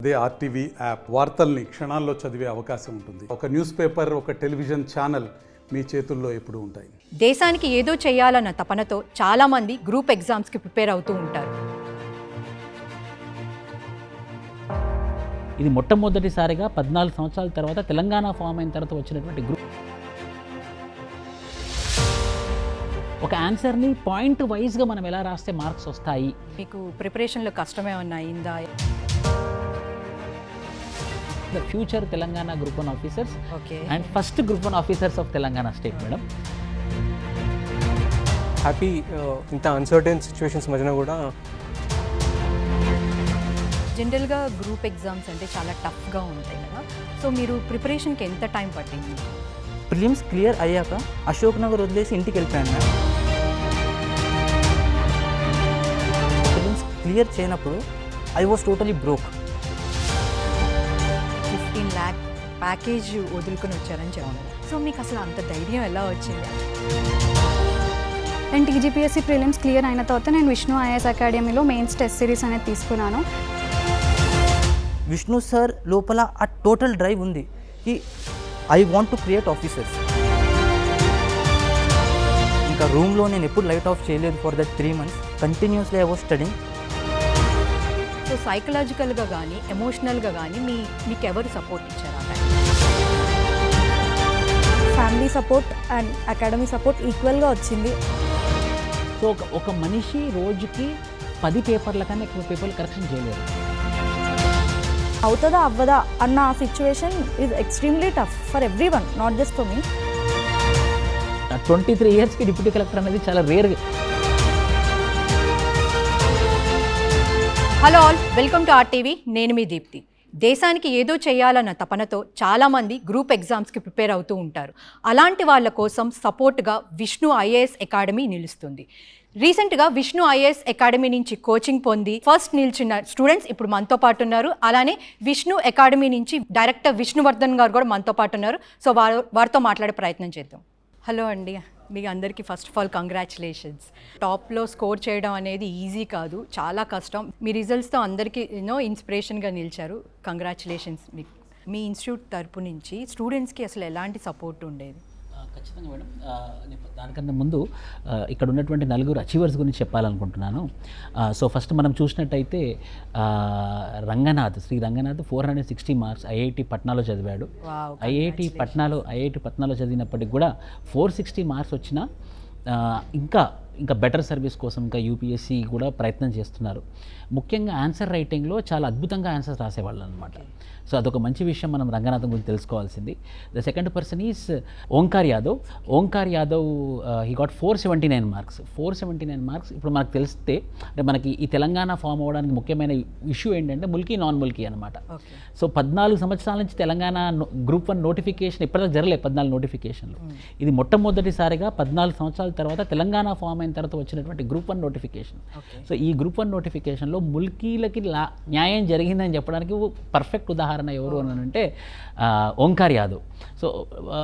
అదే RTV app వార్తల్ని క్షణాల్లో చదివే అవకాశం ఉంటుంది. ఒక న్యూస్ పేపర్, ఒక టెలివిజన్ ఛానల్ మీ చేతుల్లో ఎప్పుడూ ఉంటాయి. దేశానికి ఏదో చేయాలన్న తపనతో చాలామంది గ్రూప్ ఎగ్జామ్స్కి ప్రిపేర్ అవుతూ ఉంటారు. ఇది మొట్టమొదటిసారిగా 14 సంవత్సరాల తర్వాత తెలంగాణ ఫామ్ అయిన తర్వాత వచ్చినటువంటి గ్రూప్. ఒక ఆన్సర్ని పాయింట్ వైజ్గా మనం ఎలా రాస్తే మార్క్స్ వస్తాయి. మీకు ప్రిపరేషన్లో కష్టమే అయిందా? The future Telangana group 1 officers okay and first group 1 officers of Telangana state. Madam happy ఇంత అన్సర్టైన్ సిచ్యువేషన్స్ మధ్యన కూడా జనరల్గా గ్రూప్ ఎగ్జామ్స్ అంటే చాలా టఫ్గా ఉంటాయి కదా. సో మీరు ప్రిపరేషన్కి ఎంత టైం పట్టింది? ప్రిలిమ్స్ క్లియర్ అయ్యాక అశోక్ నగర్ వదిలేసి ఇంటికి వెళ్ళిపోయాను మ్యామ్. ప్రిలిమ్స్ క్లియర్ చేయనప్పుడు I was totally broke. 15 lakh package వదులుకొని వచ్చారని చెప్పారు. సో మీకు అసలు అంత ధైర్యం ఎలా వచ్చింది? నేను టీజీపీఎస్సీ ప్రిలిమ్స్ క్లియర్ అయిన తర్వాత నేను విష్ణు ఐఏఎస్ అకాడమీలో మెయిన్స్ టెస్ట్ సిరీస్ అనేది తీసుకున్నాను. విష్ణు సార్ లోపల ఆ టోటల్ డ్రైవ్ ఉంది కి I want to create officers. ఇంకా రూమ్లో నేను ఎప్పుడు లైట్ ఆఫ్ చేయలేదు for that 3 months. Continuously I was studying. So సైకలాజికల్గా కానీ ఎమోషనల్గా కానీ మీకు ఎవరు సపోర్ట్ ఇచ్చారు? Family support and academy support ఈక్వల్గా వచ్చింది. సో ఒక మనిషి రోజుకి 10 పేపర్ల కన్నా ఎక్కువ పేపర్లు కరెక్షన్ చేయలేరు. అవుతుందా అవ్వదా అన్న situation is extremely tough for every one, not just for me. 23 yearsకి డిప్యూటీ కలెక్టర్ అనేది చాలా rare. Hello all, welcome to RTV. నేను మీ దీప్తి. దేశానికి ఏదో చేయాలన్న తపనతో చాలామంది గ్రూప్ ఎగ్జామ్స్కి ప్రిపేర్ అవుతూ ఉంటారు. అలాంటి వాళ్ళ కోసం సపోర్ట్గా విష్ణు ఐఏఎస్ అకాడమీ నిలుస్తుంది. రీసెంట్గా విష్ణు ఐఏఎస్ అకాడమీ నుంచి కోచింగ్ పొంది ఫస్ట్ నిలిచిన స్టూడెంట్స్ ఇప్పుడు మనతో పాటు ఉన్నారు. అలానే విష్ణు అకాడమీ నుంచి డైరెక్టర్ విష్ణువర్ధన్ గారు కూడా మనతో పాటు ఉన్నారు. సో వారితో మాట్లాడే ప్రయత్నం చేద్దాం. హలో అండి, మీకు అందరికీ ఫస్ట్ ఆఫ్ ఆల్ కంగ్రాచులేషన్స్. టాప్లో స్కోర్ చేయడం అనేది ఈజీ కాదు, చాలా కష్టం. మీ రిజల్ట్స్తో అందరికీ ఇన్స్పిరేషన్గా నిలిచారు. కంగ్రాచులేషన్స్. మీకు మీ ఇన్స్టిట్యూట్ తరపు నుంచి స్టూడెంట్స్కి అసలు ఎలాంటి సపోర్ట్ ఉండేది? ఖచ్చితంగా మేడం. దానికన్నా ముందు ఇక్కడ ఉన్నటువంటి 4 అచీవర్స్ గురించి చెప్పాలనుకుంటున్నాను. సో ఫస్ట్ మనం చూసినట్టయితే శ్రీ రంగనాథ్ 460 మార్క్స్ ఐఐటి పట్నాలో చదివాడు. ఐఐటి పట్నాలో చదివినప్పటికి కూడా 460 మార్క్స్ వచ్చినా ఇంకా బెటర్ సర్వీస్ కోసం ఇంకా యూపీఎస్సీ కూడా ప్రయత్నం చేస్తున్నారు. ముఖ్యంగా ఆన్సర్ రైటింగ్లో చాలా అద్భుతంగా ఆన్సర్స్ రాసేవాళ్ళు అనమాట. సో అదొక మంచి విషయం మనం రంగనాథన్ గురించి తెలుసుకోవాల్సింది. The second person is Omkar Yadav. He got 479 marks. 479 marks ఇప్పుడు మనకు తెలిస్తే అంటే మనకి ఈ తెలంగాణ ఫామ్ అవ్వడానికి ముఖ్యమైన ఇష్యూ ఏంటంటే ముల్కీ నాన్ ముల్కీ అనమాట. సో 14 సంవత్సరాల నుంచి తెలంగాణ గ్రూప్ 1 నోటిఫికేషన్ ఇప్పటిదాకా జరగలేదు. 14 నోటిఫికేషన్లు. ఇది మొట్టమొదటిసారిగా 14 సంవత్సరాల తర్వాత తెలంగాణ ఫామ్ అయిన తర్వాత వచ్చినటువంటి గ్రూప్ 1 నోటిఫికేషన్. సో ఈ గ్రూప్ 1 నోటిఫికేషన్లో ముల్కీలకి న్యాయం జరిగిందని చెప్పడానికి పర్ఫెక్ట్ ఉదాహరణ ఎవరు అని అంటే ఓంకార్ యాదవ్. సో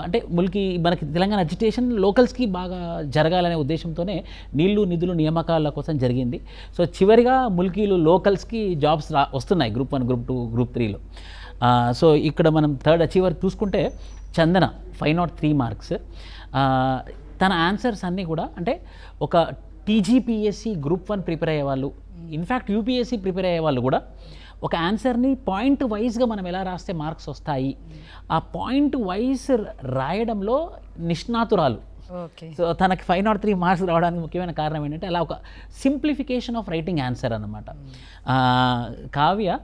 అంటే మనకి తెలంగాణ అజిటేషన్ లోకల్స్కి బాగా జరగాలనే ఉద్దేశంతోనే నీళ్లు నిధులు నియామకాల కోసం జరిగింది. సో చివరిగా ముల్కీలు లోకల్స్కి జాబ్స్ వస్తున్నాయి గ్రూప్ 1, గ్రూప్ 2, గ్రూప్ 3లో. సో ఇక్కడ మనం థర్డ్ అచీవర్ చూసుకుంటే చందన 503 మార్క్స్. తన ఆన్సర్స్ అన్నీ కూడా అంటే ఒక టీజీపీఎస్సీ గ్రూప్ 1 ప్రిపేర్ అయ్యేవాళ్ళు, ఇన్ఫ్యాక్ట్ యూపీఎస్సీ ప్రిపేర్ అయ్యేవాళ్ళు కూడా ఒక ఆన్సర్ని పాయింట్ వైజ్గా మనం ఎలా రాస్తే మార్క్స్ వస్తాయి, ఆ పాయింట్ వైజ్ రాయడంలో నిష్ణాతురాలు. సో తనకి 503 మార్క్స్ రావడానికి ముఖ్యమైన కారణం ఏంటంటే అలా ఒక సింప్లిఫికేషన్ ఆఫ్ రైటింగ్ ఆన్సర్ అన్నమాట. కావ్య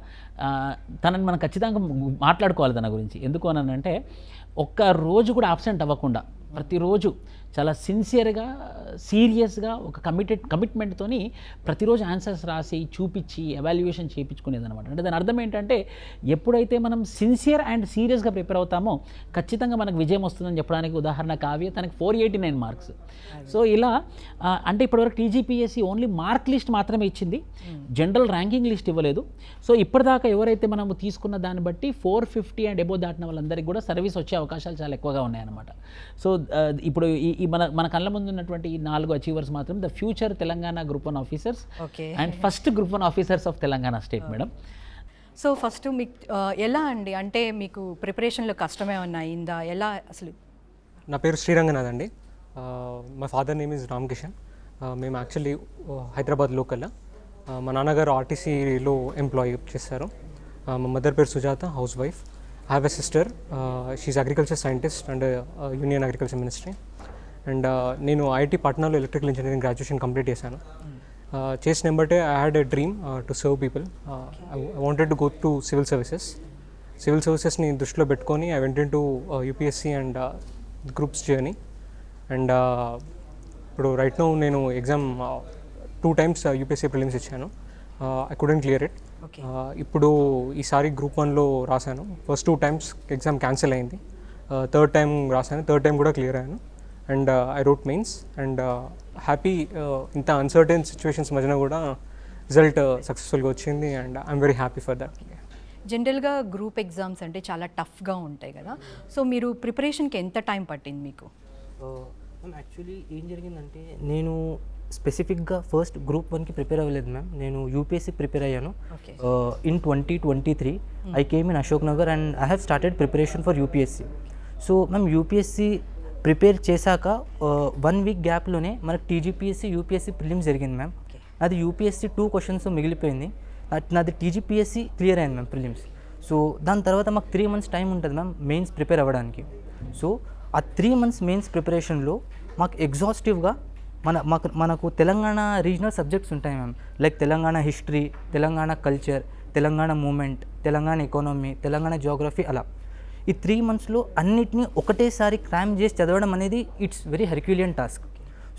తనని మనం ఖచ్చితంగా మాట్లాడుకోవాలి తన గురించి. ఎందుకు అని అంటే ఒక్క రోజు కూడా అబ్సెంట్ అవ్వకుండా ప్రతిరోజు చాలా సిన్సియర్గా సీరియస్గా ఒక కమిట్మెంట్తోని ప్రతిరోజు ఆన్సర్స్ రాసి చూపించి ఎవాల్యుయేషన్ చేయించుకునేది అనమాట. అంటే దాని అర్థం ఏంటంటే ఎప్పుడైతే మనం సిన్సియర్ అండ్ సీరియస్గా ప్రిపేర్ అవుతామో ఖచ్చితంగా మనకు విజయం వస్తుందని చెప్పడానికి ఉదాహరణ కావ్య. తనకి 489 మార్క్స్. సో ఇలా అంటే ఇప్పటివరకు టీజీపీఎస్సీ ఓన్లీ మార్క్ లిస్ట్ మాత్రమే ఇచ్చింది, జనరల్ ర్యాంకింగ్ లిస్ట్ ఇవ్వలేదు. సో ఇప్పటిదాకా ఎవరైతే మనము తీసుకున్న దాన్ని బట్టి 450 అండ్ అబోవ్ దాటిన వాళ్ళందరికీ కూడా సర్వీస్ వచ్చే అవకాశాలు చాలా ఎక్కువగా ఉన్నాయన్నమాట. సో ఇప్పుడు ఈ మన కళ్ళ ముందు ఉన్నటువంటి ఈ 4 అచీవర్స్ మాత్రం the future Telangana group 1 officers and first group 1 officers of Telangana state. Madam so first మీకు ఎలా అండి, అంటే మీకు ప్రిపరేషన్లో కష్టమేమన్నా అయిందా, ఎలా అసలు? నా పేరు శ్రీరంగనాథ్ అండి. మా father name is Ram Kishan. మేము యాక్చువల్లీ హైదరాబాద్ లోకల్. మా నాన్నగారు ఆర్టీసీలో ఎంప్లాయీ చేస్తారు. మా మదర్ పేరు Sujatha, housewife. I have a sister, she agriculture scientist and union agriculture ministry. And నేను ఐఐటి పాట్నాలో ఎలక్ట్రికల్ ఇంజనీరింగ్ గ్రాడ్యుయేషన్ కంప్లీట్ చేశాను. చేసిన వెంబటే I had a dream to serve people. I wanted to go to civil services. Civil సర్వీసెస్ని దృష్టిలో పెట్టుకొని I went in to UPSC and groups journey. And ఇప్పుడు right now నేను exam 2 times UPSC prelims ఇచ్చాను. I couldn't clear it. ఇప్పుడు ఈసారి group 1లో రాశాను. First 2 times exam cancel అయింది. థర్డ్ టైం రాశాను, థర్డ్ టైం కూడా క్లియర్ అయ్యాను. And I wrote mains and happy. ఇంత అన్సర్టెన్ సిచ్యువేషన్స్ మధ్యన కూడా రిజల్ట్ సక్సెస్ఫుల్గా వచ్చింది and I'm very happy for that. జనరల్గా గ్రూప్ ఎగ్జామ్స్ అంటే చాలా టఫ్గా ఉంటాయి కదా, సో మీరు ప్రిపరేషన్కి ఎంత టైం పట్టింది మీకు? మ్యామ్ యాక్చువల్లీ ఏం జరిగిందంటే నేను స్పెసిఫిక్గా ఫస్ట్ గ్రూప్ 1కి ప్రిపేర్ అవ్వలేదు మ్యామ్. నేను యూపీఎస్సీ ప్రిపేర్ అయ్యాను. In 2023 I came in Ashok Nagar and I have started preparation for UPSC. So ma'am UPSC prepare చేశాక 1 week గ్యాప్లోనే మనకు టీజీపీఎస్సీ యూపీఎస్సీ ప్రిలిమ్స్ జరిగింది మ్యామ్. అది యూపీఎస్సీ 2 questions మిగిలిపోయింది. నాది టీజీపీఎస్సీ క్లియర్ అయింది మ్యామ్ ప్రిలిమ్స్. సో దాని తర్వాత మాకు 3 months టైం ఉంటుంది మ్యామ్ మెయిన్స్ ప్రిపేర్ అవ్వడానికి. సో ఆ 3 months మెయిన్స్ ప్రిపరేషన్లో మాకు ఎగ్జాస్టివ్గా మనకు తెలంగాణ రీజనల్ సబ్జెక్ట్స్ ఉంటాయి ma'am. Like Telangana history, Telangana culture, Telangana movement, Telangana economy, Telangana geography, అలా ఈ 3 monthsలో అన్నిటినీ ఒకటేసారి క్రామ్ చేసి చదవడం అనేది it's very herculean task.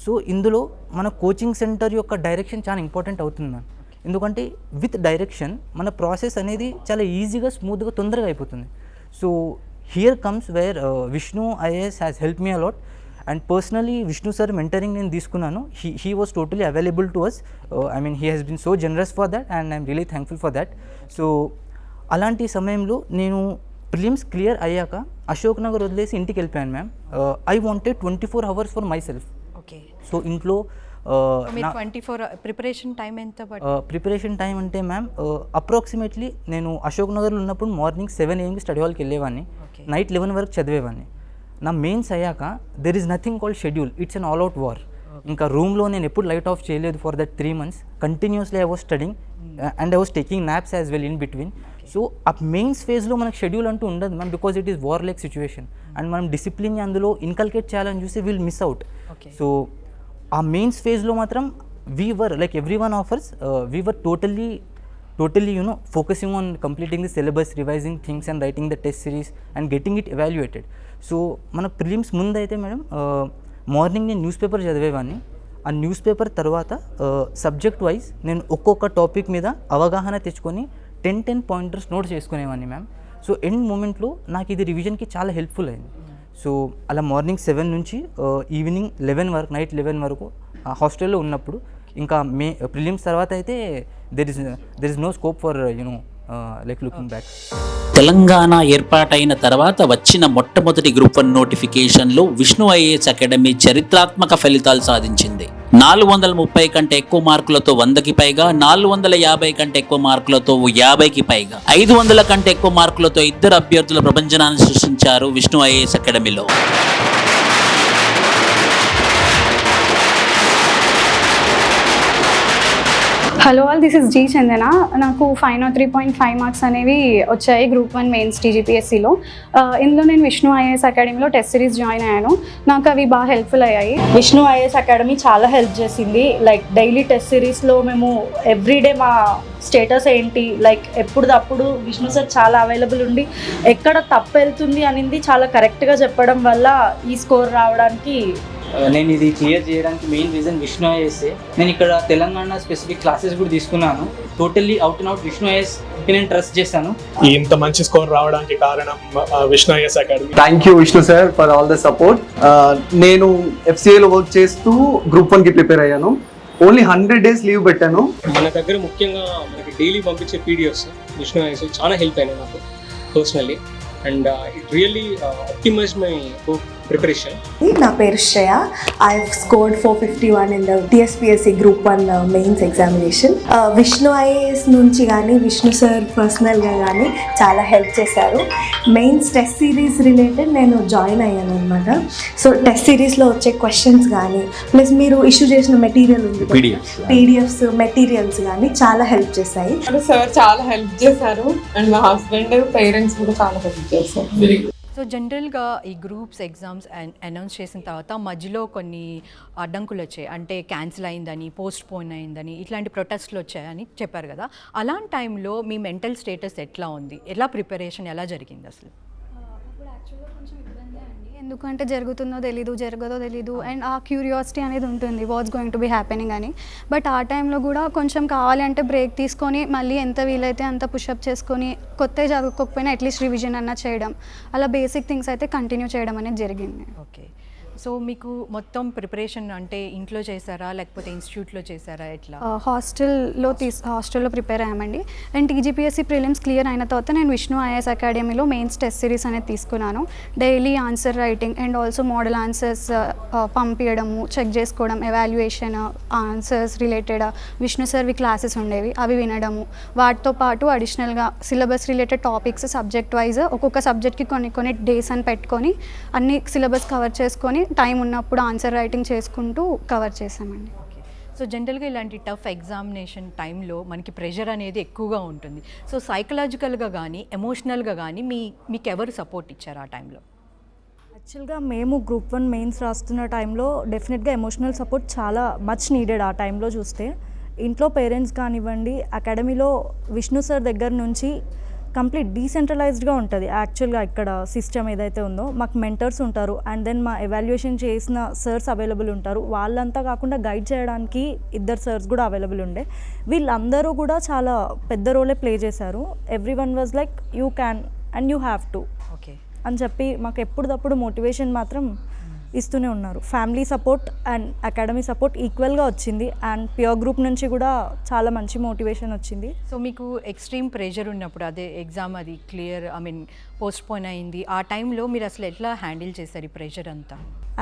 So ఇందులో మన కోచింగ్ సెంటర్ యొక్క డైరెక్షన్ చాలా ఇంపార్టెంట్ అవుతుంది మ్యామ్. ఎందుకంటే విత్ డైరెక్షన్ మన ప్రాసెస్ అనేది చాలా ఈజీగా, స్మూత్గా, తొందరగా అయిపోతుంది. So here comes where Vishnu IAS has help me a lot. And personally Vishnu sir mentoring నేను తీసుకున్నాను. He was totally available to us. I mean he has been so generous for that and I'm really thankful for that. So అలాంటి సమయంలో నేను prelims clear అయ్యాక అశోక్ నగర్ వదిలేసి ఇంటికి వెళ్ళిపోయాను ma'am. I wanted 24 hours for my self. Okay. So ఇంట్లో 24 preparation time ఎంత? Preparation time అంటే మ్యామ్ అప్రాక్సిమేట్లీ నేను అశోక్ నగర్లో ఉన్నప్పుడు మార్నింగ్ 7 AM స్టడీ హాల్కి వెళ్ళేవాడిని, నైట్ 11 వరకు చదివేవాడిని. నా మెయిన్స్ అయ్యాక there is nothing called schedule, it's an all out war. ఇంకా రూమ్లో నేను ఎప్పుడు లైట్ ఆఫ్ చేయలేదు for that 3 months. Continuously I was studying and I was taking naps as well in between. So ఆ mains ఫేజ్లో మనకు schedule అంటూ ఉండదు ma'am, because it is war like situation and మనం డిసిప్లిన్ అందులో ఇన్కల్కేట్ చేయాలని చూసి విల్ మిస్ అవుట్. సో ఆ మెయిన్స్ ఫేజ్లో మాత్రం we were like every one offers, we were totally focusing on completing the syllabus, revising things and writing the test series and getting it evaluated. So మన prelims ముందు అయితే madam morning నేను news paper చదివేవాడిని. ఆ news paper తర్వాత subject wise నేను ఒక్కొక్క topic మీద అవగాహన తెచ్చుకొని 10 pointers నోట్ చేసుకునేవాడిని మ్యామ్. సో ఎండ్ మూమెంట్లో నాకు ఇది రివిజన్కి చాలా హెల్ప్ఫుల్ అయింది. సో అలా మార్నింగ్ 7 నుంచి ఈవినింగ్ 11 వరకు, నైట్ 11 వరకు హాస్టల్లో ఉన్నప్పుడు ఇంకా ప్రిలిమ్స్ తర్వాత అయితే there is no scope for like looking back. Telangana ఏర్పాటైన తర్వాత వచ్చిన మొట్టమొదటి గ్రూప్ 1 నోటిఫికేషన్లో విష్ణు ఐఏఎస్ అకాడమీ చరిత్రాత్మక ఫలితాలు సాధించింది. 430 కంటే ఎక్కువ మార్కులతో 100కి పైగా, 450 కంటే ఎక్కువ మార్కులతో 50కి పైగా, 500 కంటే ఎక్కువ మార్కులతో 2 అభ్యర్థుల ప్రపంచనాన్ని సృష్టించారు విష్ణు ఐఏఎస్ అకాడమీలో. Hello all, this is G Chandana. నాకు 503.5 మార్క్స్ అనేవి వచ్చాయి గ్రూప్ 1 మెయిన్స్ టీజీపీఎస్సీలో. ఇందులో నేను విష్ణు ఐఏఎస్ అకాడమీలో టెస్ట్ సిరీస్ జాయిన్ అయ్యాను. నాకు అవి బాగా హెల్ప్ఫుల్ అయ్యాయి. విష్ణు ఐఏఎస్ అకాడమీ చాలా హెల్ప్ చేసింది. లైక్ డైలీ టెస్ట్ సిరీస్లో మేము ఎవ్రీడే మా స్టేటస్ ఏంటి, లైక్ ఎప్పుడప్పుడు విష్ణు సార్ చాలా అవైలబుల్ ఉండి ఎక్కడ తప్పు వెళ్తుంది అనేది చాలా కరెక్ట్గా చెప్పడం వల్ల ఈ స్కోర్ రావడానికి నేను ఇది క్లియర్ చేయడానికి మెయిన్ రీజన్ విష్ణు ఐఏఎస్. నేను ఇక్కడ తెలంగాణ స్పెసిఫిక్ క్లాసెస్ కూడా తీసుకున్నాను. Totally out and out Vishnu ఐఏఎస్కి నేను ట్రస్ట్ చేశాను. ఇంత మంచి స్కోర్ రావడానికి కారణం Vishnu IAS academy. Thank you Vishnu sir for all the support. నేను FCAలో వర్క్ చేస్తూ గ్రూప్ 1కి ప్రిపేర్ అయ్యాను. ఓన్లీ 100 days లీవ్ పెట్టాను. మన దగ్గర ముఖ్యంగా మనకి డైలీ పంపించే PDFs విష్ణు ఐఏఎస్ చాలా హెల్ప్ అయినాయి నాకు personally. And it really optimize my preparation? నా పేరు Shreya. I scored 451 in the TSPSC group 1 mains examination. Vishnu IAS నుంచి కానీ విష్ణు సార్ పర్సనల్గా కానీ చాలా హెల్ప్ చేశారు. మెయిన్స్ టెస్ట్ సిరీస్ రిలేటెడ్ నేను జాయిన్ అయ్యాను అనమాట. సో టెస్ట్ సిరీస్లో వచ్చే క్వశ్చన్స్ కానీ ప్లస్ మీరు ఇష్యూ చేసిన మెటీరియల్ ఉంది, పీడిఎఫ్స్ మెటీరియల్స్ కానీ చాలా హెల్ప్ చేశాయి. సార్ చాలా హెల్ప్ చేశారు అండ్ మా హస్బెండ్ పేరెంట్స్ కూడా చాలా హెల్ప్ చేశారు. సో జనరల్గా ఈ గ్రూప్స్ ఎగ్జామ్స్ అనౌన్స్ చేసిన తర్వాత మధ్యలో కొన్ని అడ్డంకులు వచ్చాయి, అంటే క్యాన్సిల్ అయిందని, పోస్ట్ పోన్ అయిందని, ఇట్లాంటి ప్రొటెస్ట్లు వచ్చాయని చెప్పారు కదా. అలాంటి టైంలో మీ మెంటల్ స్టేటస్ ఎట్లా ఉంది, ఎలా ప్రిపరేషన్ ఎలా జరిగింది అసలు? ఎందుకంటే జరుగుతుందో జరగదో తెలీదు అండ్ ఆ క్యూరియాసిటీ అనేది ఉంటుంది, what's going to be happening అని. బట్ ఆ టైంలో కూడా కొంచెం కావాలి అంటే బ్రేక్ తీసుకొని మళ్ళీ ఎంత వీలైతే అంత పుషప్ చేసుకొని కొత్త చదువుకోకపోయినా అట్లీస్ట్ రివిజన్ అన్నా చేయడం, అలా బేసిక్ థింగ్స్ అయితే కంటిన్యూ చేయడం అనేది జరిగింది. ఓకే. సో మీకు మొత్తం ప్రిపరేషన్ అంటే ఇంట్లో చేశారా లేకపోతే ఇన్స్టిట్యూట్లో చేశారా, ఎట్లా? హాస్టల్లో ప్రిపేర్ అయ్యామండి. అండ్ టీజీపీఎస్సీ ప్రిలిమ్స్ క్లియర్ అయిన తర్వాత నేను విష్ణు ఐఏఎస్ అకాడమీలో మెయిన్స్ టెస్ట్ సిరీస్ అనేది తీసుకున్నాను. Daily answer writing and also model answers పంపించడము, చెక్ చేసుకోవడం, ఎవాల్యుయేషన్, ఆన్సర్స్ రిలేటెడ్ విష్ణు సార్వి క్లాసెస్ ఉండేవి అవి వినడము, వాటితో పాటు అడిషనల్గా syllabus related topics subject wise ఒక్కొక్క సబ్జెక్ట్కి కొన్ని డేస్ అని పెట్టుకొని అన్ని సిలబస్ కవర్ చేసుకొని టైం ఉన్నప్పుడు ఆన్సర్ రైటింగ్ చేసుకుంటూ కవర్ చేసామండి. సో జనరల్గా ఇలాంటి టఫ్ ఎగ్జామినేషన్ టైంలో మనకి ప్రెషర్ అనేది ఎక్కువగా ఉంటుంది. సో సైకలాజికల్గా కానీ ఎమోషనల్గా కానీ మీకు ఎవరు సపోర్ట్ ఇచ్చారు ఆ టైంలో? యాక్చువల్గా మేము గ్రూప్ 1 మెయిన్స్ రాస్తున్న టైంలో డెఫినెట్గా ఎమోషనల్ సపోర్ట్ చాలా మచ్ నీడెడ్. ఆ టైంలో చూస్తే ఇంట్లో పేరెంట్స్ కానివ్వండి, అకాడమీలో విష్ణు సార్ దగ్గర నుంచి కంప్లీట్ డీసెంట్రలైజ్డ్గా ఉంటుంది యాక్చువల్గా ఇక్కడ సిస్టమ్ ఏదైతే ఉందో. మాకు మెంటర్స్ ఉంటారు అండ్ దెన్ మా ఎవాల్యుయేషన్ చేసిన సర్స్ అవైలబుల్ ఉంటారు. వాళ్ళంతా కాకుండా గైడ్ చేయడానికి 2 సర్స్ కూడా అవైలబుల్ ఉండే. వీళ్ళందరూ కూడా చాలా పెద్ద రోలే ప్లే చేశారు. Everyone was like you can and you have to okay అని చెప్పి మాకు ఎప్పుడప్పుడు మోటివేషన్ మాత్రం ఇస్తూనే ఉన్నారు. Family support and academy support ఈక్వల్గా వచ్చింది అండ్ పియర్ గ్రూప్ నుంచి కూడా చాలా మంచి మోటివేషన్ వచ్చింది. సో మీకు ఎక్స్ట్రీమ్ ప్రెషర్ ఉన్నప్పుడు, అదే ఎగ్జామ్ అది క్లియర్ పోస్ట్ పోన్ అయింది, ఆ టైంలో మీరు అసలు ఎట్లా హ్యాండిల్ చేశారు ఈ ప్రెషర్ అంతా?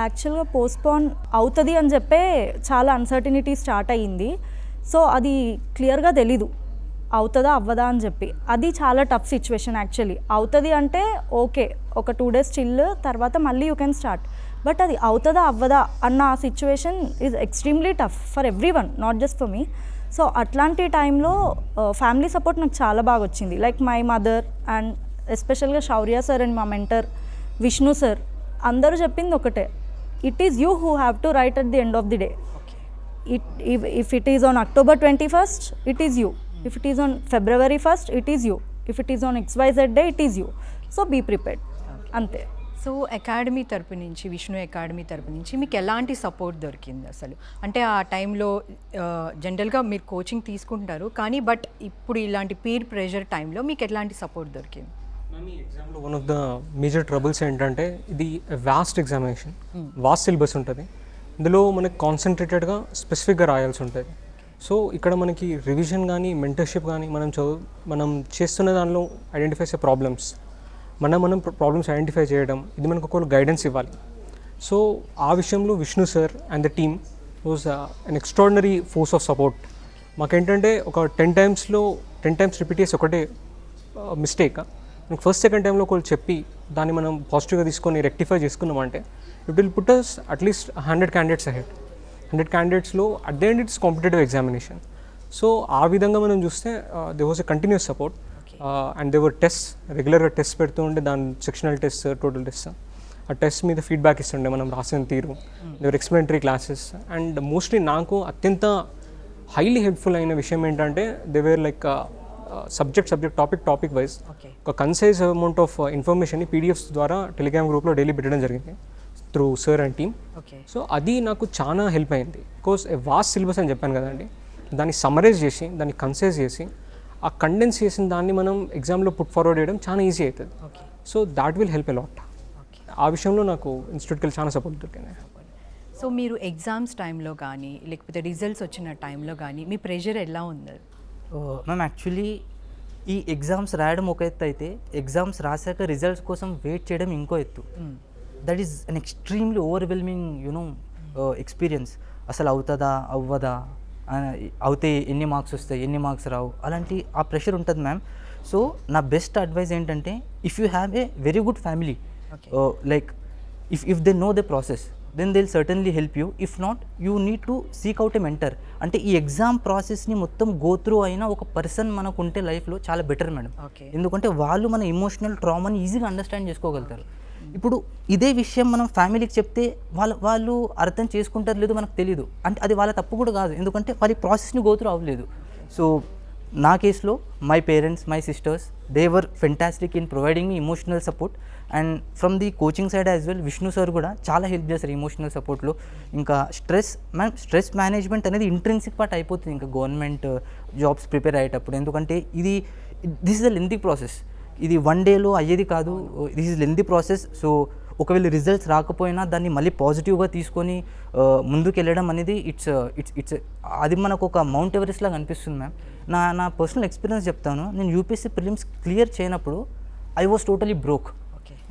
యాక్చువల్గా పోస్ట్ పోన్ అవుతుంది అని చెప్పే చాలా అన్సర్టినిటీ స్టార్ట్ అయ్యింది. సో అది క్లియర్గా తెలీదు అవుతుందా అవ్వదా అని చెప్పి. అది చాలా టఫ్ సిచ్యువేషన్ యాక్చువల్లీ. అవుతుంది అంటే ఓకే, ఒక 2 days చిల్, తర్వాత మళ్ళీ యూ కెన్ స్టార్ట్. బట్ అది అవుతుందా అవ్వదా అన్న ఆ situation is extremely tough for every one, not just for me. So అట్లాంటి టైంలో ఫ్యామిలీ సపోర్ట్ నాకు చాలా బాగా వచ్చింది. లైక్ మై మదర్ అండ్ ఎస్పెషల్గా శౌర్య సార్ అండ్ మా మెంటర్ విష్ణు సార్ అందరూ చెప్పింది ఒకటే, it is you who have to write at the end of the day. If it is on October 21st, it is you. If it is on February 1st, it is you. If it is on XYZ day, it is you. So be prepared. అంతే. So academy తరపు నుంచి, Vishnu academy తరపు నుంచి మీకు ఎలాంటి support దొరికింది అసలు? అంటే ఆ టైంలో జనరల్గా మీరు కోచింగ్ తీసుకుంటారు కానీ బట్ ఇప్పుడు ఇలాంటి పీర్ ప్రెషర్ టైంలో మీకు ఎలాంటి సపోర్ట్ దొరికింది? ఈ ఎగ్జామ్లో one of the major troubles ఏంటంటే ఇది వాస్ట్ ఎగ్జామినేషన్, వాస్ట్ సిలబస్ ఉంటుంది. ఇందులో మనకి కాన్సన్ట్రేటెడ్గా స్పెసిఫిక్గా రాయాల్సి ఉంటుంది. సో ఇక్కడ మనకి రివిజన్ కానీ మెంటర్షిప్ కానీ మనం చేస్తున్న దానిలో ఐడెంటిఫై చేసే ప్రాబ్లమ్స్, మనం ప్రాబ్లమ్స్ ఐడెంటిఫై చేయడం, ఇది మనకు ఒక గైడెన్స్ ఇవ్వాలి. సో ఆ విషయంలో Vishnu sir and the team was an extraordinary force of support. మాకేంటంటే ఒక 10 times రిపీట్ చేసి ఒకటే మిస్టేక్ మనకు ఫస్ట్ సెకండ్ టైంలో ఒకళ్ళు చెప్పి దాన్ని మనం పాజిటివ్గా తీసుకొని రెక్టిఫై చేసుకున్నామంటే it will put us at least 100 candidates ahead. 100 candidatesలో at the end it's competitive examination. So ఆ విధంగా మనం చూస్తే they was a continuous support and they were test, రెగ్యులర్గా టెస్ట్ పెడుతూ ఉంటే దాని సెక్షనల్ టెస్ట్, టోటల్ టెస్ట్, ఆ టెస్ట్ మీద ఫీడ్బ్యాక్ ఇస్తుండే మనం రాసిన తీరు. They were explanatory classes and mostly నాకు అత్యంత హైలీ హెల్ప్ఫుల్ అయిన విషయం ఏంటంటే they were like subject topic wise ఒక కన్సైజ్ అమౌంట్ ఆఫ్ ఇన్ఫర్మేషన్ని పీడిఎఫ్స్ ద్వారా టెలిగ్రామ్ గ్రూప్లో డైలీ పెట్టడం జరిగింది through sir and team. So అది నాకు చాలా హెల్ప్ అయింది. బికాస్ ఏ వాస్ట్ సిలబస్ అని చెప్పాను కదండి, దాన్ని సమ్మరైజ్ చేసి దాన్ని కన్సైజ్ చేసి ఆ కండెన్స్ చేసిన దాన్ని మనం ఎగ్జామ్లో పుట్ ఫార్వర్డ్ చేయడం చాలా ఈజీ అవుతుంది. So that will help a lot. ఆ విషయంలో నాకు ఇన్స్టిట్యూట్కి వెళ్ళి చాలా సపోర్ట్ దొరికింది. సో మీరు ఎగ్జామ్స్ టైంలో కానీ లేకపోతే రిజల్ట్స్ వచ్చిన టైంలో కానీ మీ ప్రెషర్ ఎలా ఉంది? మ్యామ్ యాక్చువల్లీ ఈ ఎగ్జామ్స్ రాయడం ఒక ఎత్తు అయితే ఎగ్జామ్స్ రాశాక రిజల్ట్స్ కోసం వెయిట్ చేయడం ఇంకో ఎత్తు. That is an extremely overwhelming experience. అసలు అవుతుందా అవ్వదా, అవుతే ఎన్ని మార్క్స్ వస్తాయి ఎన్ని మార్క్స్ రావు, అలాంటి ఆ ప్రెషర్ ఉంటుంది మ్యామ్. సో నా బెస్ట్ అడ్వైస్ ఏంటంటే, if you have a very good family, like if they know the process, then they will certainly help you. If not, you need to seek out a mentor. అంటే ఈ exam ప్రాసెస్ని మొత్తం go through అయిన ఒక person మనకు ఉంటే లైఫ్లో చాలా బెటర్ మేడం. ఎందుకంటే వాళ్ళు మన ఎమోషనల్ ట్రామాని ఈజీగా అండర్స్టాండ్ చేసుకోగలుగుతారు. ఇప్పుడు ఇదే విషయం మనం ఫ్యామిలీకి చెప్తే వాళ్ళు అర్థం చేసుకుంటారు లేదో మనకు తెలియదు. అంటే అది వాళ్ళ తప్పు కూడా కాదు, ఎందుకంటే వాళ్ళ ప్రాసెస్ని గో త్రూ అవ్వలేదు. సో నా కేసులో my parents, my sisters, they were fantastic in providing me emotional support. And from the coaching side as well, Vishnu sir కూడా చాలా హెల్ప్ చేస్తారు ఇమోషనల్ సపోర్ట్లో. ఇంకా స్ట్రెస్ మేనేజ్మెంట్ అనేది ఇంట్రెన్సిక్ పార్ట్ అయిపోతుంది ఇంకా గవర్నమెంట్ జాబ్స్ ప్రిపేర్ అయ్యేటప్పుడు. ఎందుకంటే this is the lengthy process. ఇది వన్ డేలో అయ్యేది కాదు, this is lengthy process. So ఒకవేళ రిజల్ట్స్ రాకపోయినా దాన్ని మళ్ళీ పాజిటివ్గా తీసుకొని ముందుకు వెళ్ళడం అనేది ఇట్స్ అది మనకు ఒక మౌంట్ ఎవరెస్ట్ లాగా అనిపిస్తుంది మ్యామ్. నా పర్సనల్ ఎక్స్పీరియన్స్ చెప్తాను. నేను యూపీఎస్సీ ప్రిలిమ్స్ క్లియర్ చేయనప్పుడు ఐ వాజ్ టోటలీ బ్రోక్.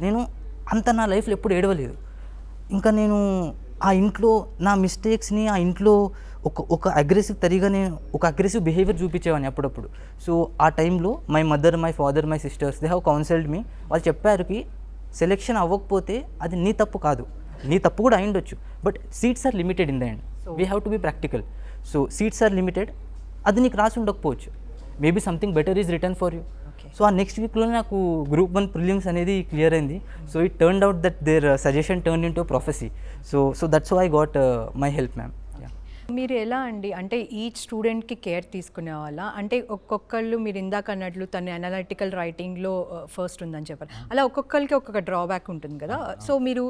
నేను అంత నా లైఫ్లో ఎప్పుడు ఏడవలేదు. ఇంకా నేను ఆ ఇంట్లో నా మిస్టేక్స్ని, ఆ ఇంట్లో ఒక అగ్రెసివ్ నేను ఒక అగ్రెసివ్ బిహేవియర్ చూపించేవాడిని అప్పుడప్పుడు. సో ఆ టైంలో my mother, my father, my sisters, they have counselled me. వాళ్ళు చెప్పారు కి సెలెక్షన్ అవ్వకపోతే అది నీ తప్పు కాదు, నీ తప్పు కూడా అయ్యుండొచ్చు, but seats are limited in the end. We have to be practical. So seats are limited, అది నీకు రాసి ఉండకపోవచ్చు, maybe something better is return for you. So ఆ నెక్స్ట్ వీక్లోనే నాకు గ్రూప్ 1 ప్రిలిమ్స్ అనేది క్లియర్ అయింది. So it turned out that their suggestion turn in to prophecy. So that's how I got my help ma'am. మీరు ఎలా అండి, అంటే each స్టూడెంట్కి కేర్ తీసుకునే వాళ్ళ, అంటే ఒక్కొక్కళ్ళు మీరు ఇందాక అన్నట్లు తను అనలిటికల్ రైటింగ్లో ఫస్ట్ ఉందని చెప్పారు, అలా ఒక్కొక్కరికి ఒక్కొక్క డ్రాబ్యాక్ ఉంటుంది కదా. సో మీరు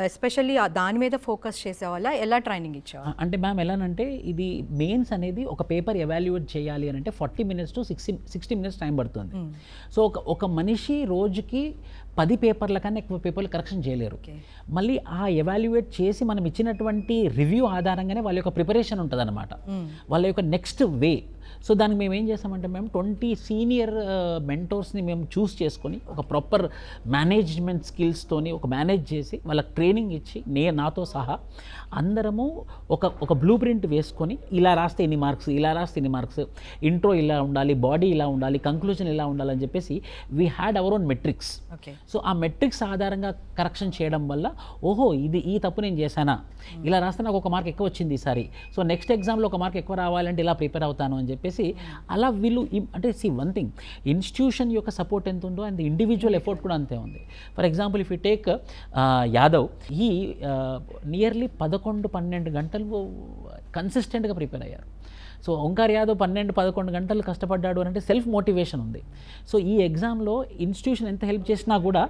ఎస్పెషల్లీ దాని మీద ఫోకస్ చేసేవాళ్ళ, ఎలా ట్రైనింగ్ ఇచ్చేవాళ్ళు? అంటే మ్యామ్ ఎలానంటే, ఇది మెయిన్స్ అనేది ఒక పేపర్ ఎవాల్యుయేట్ చేయాలి అని అంటే 40 minutes to 60 minutes టైం పడుతుంది. సో ఒక మనిషి రోజుకి 10 పేపర్ల కన్నా ఎక్కువ పేపర్లు కరెక్షన్ చేయలేరు. మళ్ళీ ఆ ఎవాల్యుయేట్ చేసి మనం ఇచ్చినటువంటి రివ్యూ ఆధారంగానే వాళ్ళ యొక్క ప్రిపరేషన్ ఉంటుంది అనమాట, వాళ్ళ యొక్క నెక్స్ట్ వే. సో దానికి మేము ఏం చేస్తామంటే, మేము 20 సీనియర్ మెంటోర్స్ని మేము చూస్ చేసుకొని ఒక ప్రాపర్ మేనేజ్మెంట్ స్కిల్స్తోని ఒక మేనేజ్ చేసి వాళ్ళకి ట్రైనింగ్ ఇచ్చి నాతో సహా అందరము ఒక బ్లూ ప్రింట్ వేసుకొని, ఇలా రాస్తే ఇన్ని మార్క్స్, ఇలా రాస్తే ఇన్ని మార్క్స్, ఇంట్రో ఇలా ఉండాలి, బాడీ ఇలా ఉండాలి, కంక్లూజన్ ఇలా ఉండాలని చెప్పేసి we had our own metrics. So ఆ మెట్రిక్స్ ఆధారంగా కరెక్షన్ చేయడం వల్ల, ఓహో ఈ తప్పు నేను చేశానా, ఇలా రాస్తే నాకు 1 మార్క్ ఎక్కువ వచ్చింది ఈసారి, సో నెక్స్ట్ ఎగ్జామ్లో 1 మార్క్ ఎక్కువ రావాలంటే ఇలా ప్రిపేర్ అవుతాను అని చెప్పేసి అలా వీళ్ళు అంటే వన్ థింగ్, ఇన్స్టిట్యూషన్ యొక్క సపోర్ట్ ఎంత ఉందో అండ్ ఇండివిజువల్ ఎఫర్ట్ కూడా అంతే ఉంది. For example if you take Yadav, ఈ నియర్లీ 11-12 గంటలు కన్సిస్టెంట్గా ప్రిపేర్ అయ్యారు. సో ఓంకార్ యాదవ్ 12-11 గంటలు కష్టపడ్డాడు అని అంటే సెల్ఫ్ మోటివేషన్ ఉంది. సో ఈ ఎగ్జామ్లో ఇన్స్టిట్యూషన్ ఎంత హెల్ప్ చేసినా కూడా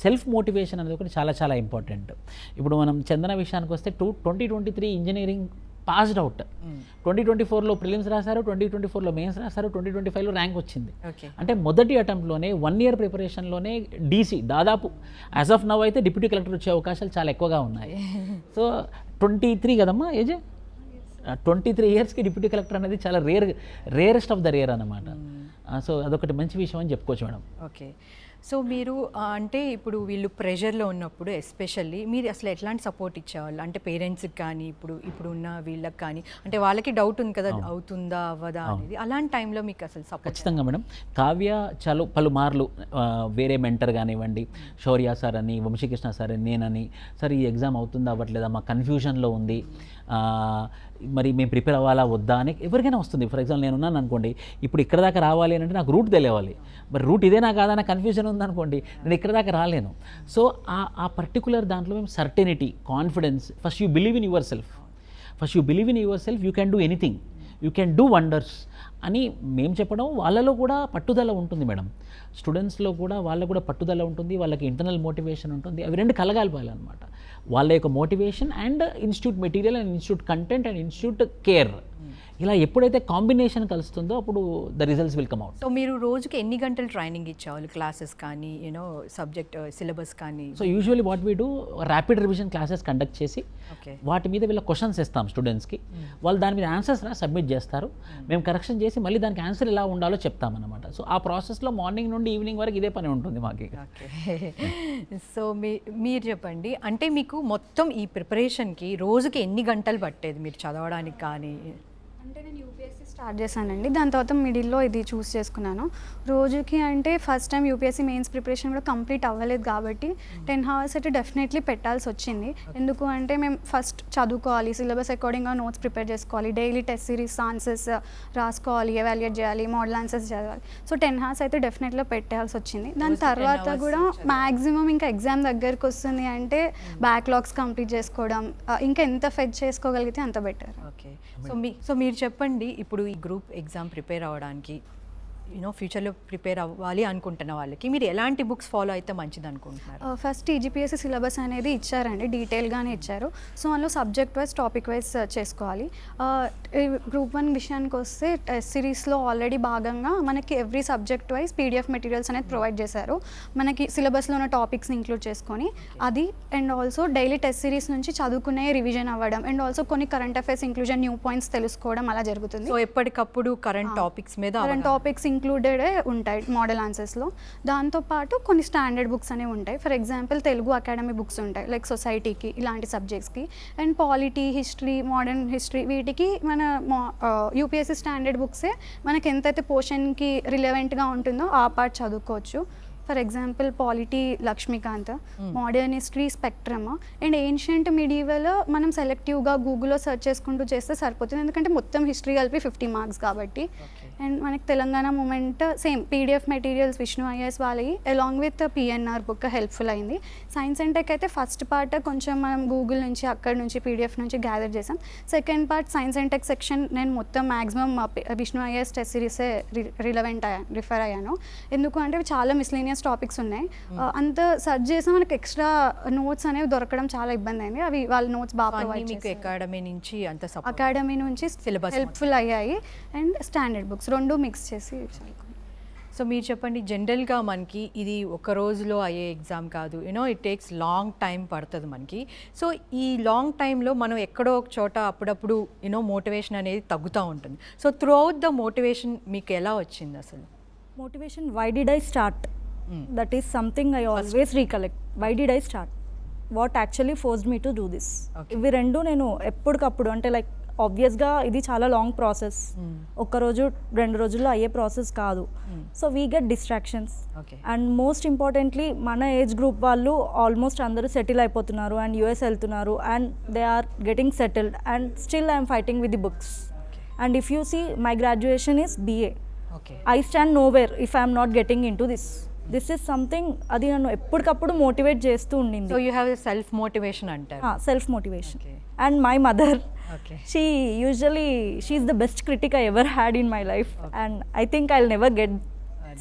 సెల్ఫ్ మోటివేషన్ అనేది ఒకటి చాలా చాలా ఇంపార్టెంట్. ఇప్పుడు మనం చందన విషయానికి వస్తే 2023 ఇంజనీరింగ్ పాస్డ్ అవుట్, 2024లో ప్రిలిమ్స్ రాశారు, 2024లో మెయిన్స్ రాశారు, 2025లో ర్యాంక్ వచ్చింది. అంటే మొదటి అటెంప్ట్లోనే 1 year ప్రిపరేషన్లోనే డీసీ దాదాపు యాజ్ ఆఫ్ నవ్ అయితే డిప్యూటీ కలెక్టర్ వచ్చే అవకాశాలు చాలా ఎక్కువగా ఉన్నాయి. సో 23 కదమ్మా ఏజ్, 23 yearsకి డిప్యూటీ కలెక్టర్ అనేది చాలా రేరెస్ట్ ఆఫ్ ద రేర్ అన్నమాట. సో అదొకటి మంచి విషయం అని చెప్పుకోవచ్చు మేడం. ఓకే. సో మీరు అంటే ఇప్పుడు వీళ్ళు ప్రెషర్లో ఉన్నప్పుడు ఎస్పెషల్లీ మీరు అసలు ఎట్లాంటి సపోర్ట్ ఇచ్చేవాళ్ళు, అంటే పేరెంట్స్కి కానీ ఇప్పుడు ఉన్న వీళ్ళకి కానీ, అంటే వాళ్ళకి డౌట్ ఉంది కదా అవుతుందా అవ్వదా అనేది, అలాంటి టైంలో మీకు అసలు సపోర్ట్? ఖచ్చితంగా మేడం. కావ్య పలుమార్లు వేరే మెంటర్ కానివ్వండి, శౌర్య సార్ అని, వంశీకృష్ణ సార్ అని, నేనని, సార్ ఈ ఎగ్జామ్ అవుతుందా అవ్వట్లేదా, మా కన్ఫ్యూజన్లో ఉంది, మరి మేము ప్రిపేర్ అవ్వాలా వద్దా అని ఎవరికైనా వస్తుంది. ఫర్ ఎగ్జాంపుల్ నేను ఉన్నాను అనుకోండి, ఇప్పుడు ఇక్కడ దాకా రావాలి అని అంటే నాకు రూట్ తెలియాలి, మరి రూట్ ఇదేనా కాదా నా కన్ఫ్యూజన్ ఉందనుకోండి, నేను ఇక్కడ దాకా రాలేను. సో ఆ పర్టికులర్ దాంట్లో మేము certainty, confidence, first you believe in your self, you can do anything, you can do wonders అని మేము చెప్పడం. వాళ్ళలో కూడా పట్టుదల ఉంటుంది మేడం, స్టూడెంట్స్లో కూడా వాళ్ళకు కూడా పట్టుదల ఉంటుంది, వాళ్ళకి ఇంటర్నల్ మోటివేషన్ ఉంటుంది. అవి రెండు కలగాలిపోయాలన్నమాట. వాళ్ళ యొక్క motivation and institute material and institute content and institute care, ఇలా ఎప్పుడైతే కాంబినేషన్ కలుస్తుందో అప్పుడు the results will come out. So మీరు రోజుకి ఎన్ని గంటలు ట్రైనింగ్ ఇచ్చేవాళ్ళు, క్లాసెస్ కానీ సబ్జెక్ట్ సిలబస్ కానీ? So usually what we do, rapid revision classes conduct చేసి వాటి మీద వీళ్ళ క్వశ్చన్స్ ఇస్తాం స్టూడెంట్స్కి, వాళ్ళు దాని మీద ఆన్సర్స్ సబ్మిట్ చేస్తారు, మేము కరెక్షన్ చేసి చేసి మళ్ళీ దానికి ఆన్సర్ ఎలా ఉండాలో చెప్తామన్నమాట. సో ఆ ప్రాసెస్లో మార్నింగ్ నుండి ఈవినింగ్ వరకు ఇదే పని ఉంటుంది మాకు. ఓకే. సో మీరు చెప్పండి, అంటే మీకు మొత్తం ఈ ప్రిపరేషన్కి రోజుకి ఎన్ని గంటలు పట్టేది మీరు చదవడానికి కానీ? అంటే నేను యూపీఎస్సీ స్టార్ట్ చేశానండి, దాని తర్వాత మిడిల్లో ఇది చూస్ చేసుకున్నాను. రోజుకి అంటే first time UPSC mains preparation కూడా కంప్లీట్ అవ్వలేదు కాబట్టి 10 hours అయితే డెఫినెట్లీ పెట్టాల్సి వచ్చింది. ఎందుకు అంటే మేము ఫస్ట్ చదువుకోవాలి, సిలబస్ అకార్డింగ్గా నోట్స్ ప్రిపేర్ చేసుకోవాలి, డైలీ టెస్ట్ సిరీస్ ఆన్సర్స్ రాసుకోవాలి, ఎవాల్యుయేట్ చేయాలి, మోడల్ ఆన్సర్స్ చదవాలి. సో 10 hours అయితే డెఫినెట్గా పెట్టాల్సి వచ్చింది. దాని తర్వాత కూడా మ్యాక్సిమం ఇంకా ఎగ్జామ్ దగ్గరికి వస్తుంది అంటే బ్యాక్లాగ్స్ కంప్లీట్ చేసుకోవడం, ఇంకా ఎంత ఫెచ్ చేసుకోగలిగితే అంత బెటర్. ఓకే. సో మీరు చెప్పండి, ఇప్పుడు ఈ గ్రూప్ ఎగ్జామ్ ప్రిపేర్ అవ్వడానికి ఫ్యూచర్లో ప్రిపేర్ అవ్వాలి అనుకుంటున్న వాళ్ళకి మీరు ఎలాంటి బుక్స్ ఫాలో అయితే మంచిది అనుకుంటున్నారు? ఫస్ట్ టీజీపీఎస్సీ సిలబస్ అనేది ఇచ్చారండి, డీటెయిల్గానే ఇచ్చారు. సో అందులో సబ్జెక్ట్ వైజ్ టాపిక్ వైజ్ చేసుకోవాలి. గ్రూప్ 1 విషయానికి వస్తే టెస్ట్ సిరీస్లో ఆల్రెడీ భాగంగా మనకి every subject wise PDF materials అనేది ప్రొవైడ్ చేశారు, మనకి సిలబస్లో ఉన్న టాపిక్స్ని ఇంక్లూడ్ చేసుకొని. అది and also daily test series నుంచి చదువుకునే రివిజన్ అవ్వడం అండ్ ఆల్సో కొన్ని current affairs inclusion new points తెలుసుకోవడం అలా జరుగుతుంది. సో ఎప్పటికప్పుడు కరెంట్ టాపిక్స్ మీద ఇంక్లూడెడ్ ఉంటాయి మోడల్ ఆన్సర్స్లో. దాంతోపాటు కొన్ని స్టాండర్డ్ బుక్స్ అనేవి ఉంటాయి. For example Telugu academy books ఉంటాయి లైక్ సొసైటీకి, ఇలాంటి సబ్జెక్ట్స్కి. And polity, history, modern history, వీటికి మన యూపీఎస్సీ స్టాండర్డ్ బుక్సే మనకి ఎంతైతే పోర్షన్కి రిలవెంట్గా ఉంటుందో ఆ పార్ట్ చదువుకోవచ్చు. For example polity Laxmikanth, modern history spectrum, and ancient medieval మనం సెలెక్టివ్గా గూగుల్లో సెర్చ్ చేసుకుంటూ చేస్తే సరిపోతుంది, ఎందుకంటే మొత్తం హిస్టరీ కలిపి 50 marks కాబట్టి. అండ్ మనకి Telangana movement same PDF materials Vishnu IAS వాళ్ళవి along with PNR book helpful అయింది. సైన్స్ అండ్ టెక్ అయితే ఫస్ట్ పార్ట్ కొంచెం మనం గూగుల్ నుంచి అక్కడ నుంచి పీడిఎఫ్ నుంచి గ్యాదర్ చేసాం. Second part science and tech section నేను మొత్తం మ్యాక్సిమం విష్ణు ఐఏఎస్ టెస్ట్ సిరీసే రిఫర్ అయ్యాను. ఎందుకు అంటే చాలా మిస్లీనియస్ టాపిక్స్ ఉన్నాయి, అంత సర్చ్ చేసినా మనకి ఎక్స్ట్రా నోట్స్ అనేవి దొరకడం చాలా ఇబ్బంది అయింది. అవి వాళ్ళ నోట్స్ బాగా ప్రొవైడ్ చేశారు. అకాడమీ నుంచి సిలబస్ హెల్ప్ఫుల్ అయ్యాయి అండ్ స్టాండర్డ్ బుక్స్ రెండు మిక్స్ చేసి. సో మీరు చెప్పండి, జనరల్గా మనకి ఇది ఒక రోజులో అయ్యే ఎగ్జామ్ కాదు, ఇట్ టేక్స్ లాంగ్ టైం పడుతుంది మనకి. సో ఈ లాంగ్ టైంలో మనం ఎక్కడో ఒక చోట అప్పుడప్పుడు మోటివేషన్ అనేది తగ్గుతూ ఉంటుంది. So through out the motivation మీకు ఎలా వచ్చింది అసలు? Motivation, why did I start? That is something I always recollect. Why did I start? What actually forced me to do this? ఇవి రెండు నేను ఎప్పటికప్పుడు అంటే లైక్ ఆబ్వియస్గా ఇది చాలా లాంగ్ ప్రాసెస్, ఒక్కరోజు 2 రోజుల్లో అయ్యే ప్రాసెస్ కాదు. So we get distractions and most importantly మన ఏజ్ గ్రూప్ వాళ్ళు ఆల్మోస్ట్ అందరూ సెటిల్ అయిపోతున్నారు అండ్ యూఎస్ వెళ్తున్నారు and they are getting settled and still I'm fighting with the books. And if you see my graduation is BA. I stand nowhere if I am not getting into this. This is something అది నన్ను ఎప్పటికప్పుడు motivate చేస్తూ ఉండింది. So you have self motivation అంటారు? Self motivation. And my mother, she is the best critic I ever had in my life and I think I'll never get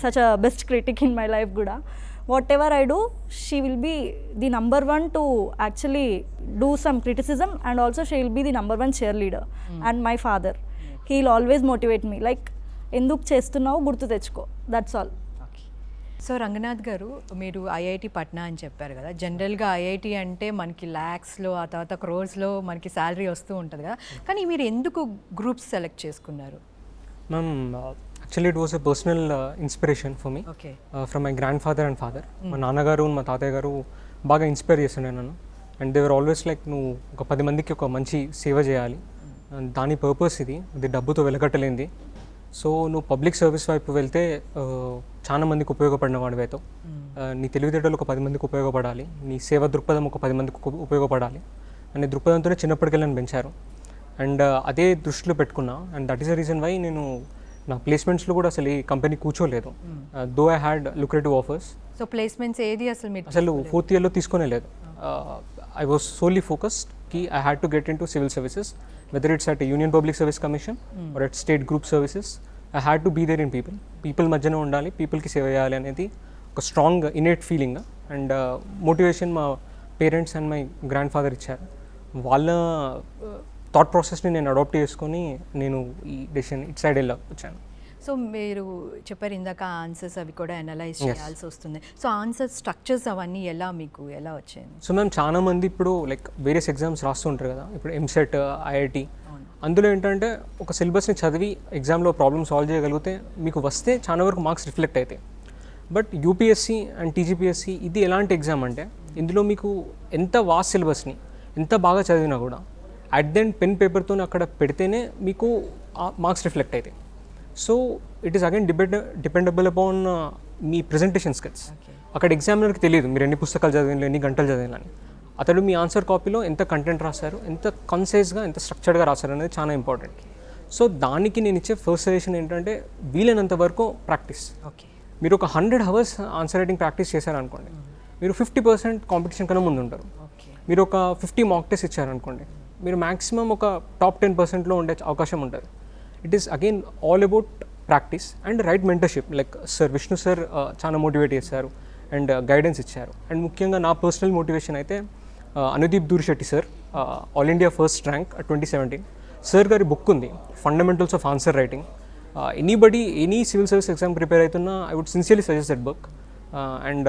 such a best critic in my life కూడా. Whatever I do, she will be the number one to actually do some criticism and also she will be the number one cheerleader. And my father, he'll always motivate me like ఎందుకు చేస్తున్నావు గుర్తు తెచ్చుకో, that's all. Okay. So Ranganath గారు, మీరు IIT Patna అని చెప్పారు కదా, జనరల్గా ఐఐటి అంటే మనకి ల్యాక్స్లో ఆ తర్వాత క్రోర్స్లో మనకి శాలరీ వస్తూ ఉంటుంది కదా, కానీ మీరు ఎందుకు గ్రూప్స్ సెలెక్ట్ చేసుకున్నారు? Ma'am, actually it was a personal inspiration for me from my grand father and father. మా నాన్నగారు మా తాతయ్య గారు బాగా ఇన్స్పైర్ చేస్తుండే నన్ను. అండ్ దేవర్ ఆల్వేస్ లైక్, నువ్వు ఒక 10 మందికి ఒక మంచి సేవ చేయాలి, దాని పర్పస్ ఇది డబ్బుతో వెలకట్టలేంది. సో నువ్వు పబ్లిక్ సర్వీస్ వైపు వెళ్తే చాలా మందికి ఉపయోగపడిన వాడివి అవుతావు. నీ తెలివితేటలు ఒక 10 మందికి ఉపయోగపడాలి, నీ సేవ దృక్పథం ఒక 10 మందికి ఉపయోగపడాలి అనే దృక్పథంతోనే చిన్నప్పటికెళ్ళని పెంచారు. అండ్ అదే దృష్టిలో పెట్టుకున్నా. And that is the reason why నేను నా ప్లేస్మెంట్స్లో కూడా అసలు ఈ కంపెనీ కూర్చోలేదు, though I had lucrative offers. So placements ఏది అసలు 4th yearలో తీసుకునే లేదు. ఐ వాజ్ సోలీ ఫోకస్డ్ కి I had to get in to civil services, whether it's at union public service commission or at state group services. I had to be there in people మధ్యన ఉండాలి, పీపుల్కి సేవ చేయాలి అనేది ఒక strong innate feeling. And motivation మా parents and my grandfather ఇచ్చారు. వాళ్ళ థాట్ ప్రాసెస్ని నేను అడాప్ట్ చేసుకొని నేను ఈ డెసిషన్ ఇట్ సైడ్ వచ్చాను. సో మీరు చెప్పారు ఇందాక ఆన్సర్స్ అవి కూడా అనలైజ్ చేయాల్సి వస్తుంది. సో ఆన్సర్ స్ట్రక్చర్స్ అవన్నీ మీకు ఎలా వచ్చాయి? సో మ్యామ్ చాలా మంది ఇప్పుడు లైక్ వేరియస్ ఎగ్జామ్స్ రాస్తుంటారు కదా, ఇప్పుడు ఎంసెట్, ఐఐటి, అందులో ఏంటంటే ఒక సిలబస్ని చదివి ఎగ్జామ్లో ప్రాబ్లమ్ సాల్వ్ చేయగలిగితే మీకు వస్తే చాలా వరకు మార్క్స్ రిఫ్లెక్ట్ అవుతాయి. బట్ యూపీఎస్సీ అండ్ టీజీపీఎస్సీ ఇది ఎలాంటి ఎగ్జామ్ అంటే ఇందులో మీకు ఎంత వాస్ట్ సిలబస్ని ఎంత బాగా చదివినా కూడా అట్ దెన్ పెన్ పేపర్తో అక్కడ పెడితేనే మీకు మార్క్స్ రిఫ్లెక్ట్ అవుతాయి. So it is again dependable upon me presentation skills. అక్కడ ఎగ్జామినర్కి తెలియదు మీరు ఎన్ని పుస్తకాలు చదివిన, ఎన్ని గంటలు చదివినని. అతడు మీ ఆన్సర్ కాపీలో ఎంత కంటెంట్ రాశారు, ఎంత కన్సైజ్గా, ఎంత స్ట్రక్చర్డ్గా రాశారు అనేది చాలా ఇంపార్టెంట్. సో దానికి నేను ఇచ్చే ఫస్ట్ సజెషన్ ఏంటంటే వీలైనంత వరకు ప్రాక్టీస్. మీరు ఒక 100 hours ఆన్సర్ రైటింగ్ ప్రాక్టీస్ చేశారనుకోండి, మీరు 50% కాంపిటీషన్ కన్నా ముందు ఉంటారు. మీరు ఒక 50 మాక్ టెస్ట్ ఇచ్చారనుకోండి, మీరు మ్యాక్సిమం ఒక టాప్ 10%లో ఉండే అవకాశం ఉంటుంది. It is again all about practice and right mentorship. Like sir Vishnu sir చాలా మోటివేట్ చేశారు అండ్ గైడెన్స్ ఇచ్చారు. అండ్ ముఖ్యంగా నా పర్సనల్ మోటివేషన్ అయితే Anudeep Durishetty sir, all India first rank 2017. Sir గారి బుక్ ఉంది fundamentals of answer writing. Anybody any civil service exam prepare అవుతున్నా I would sincerely suggest that book. And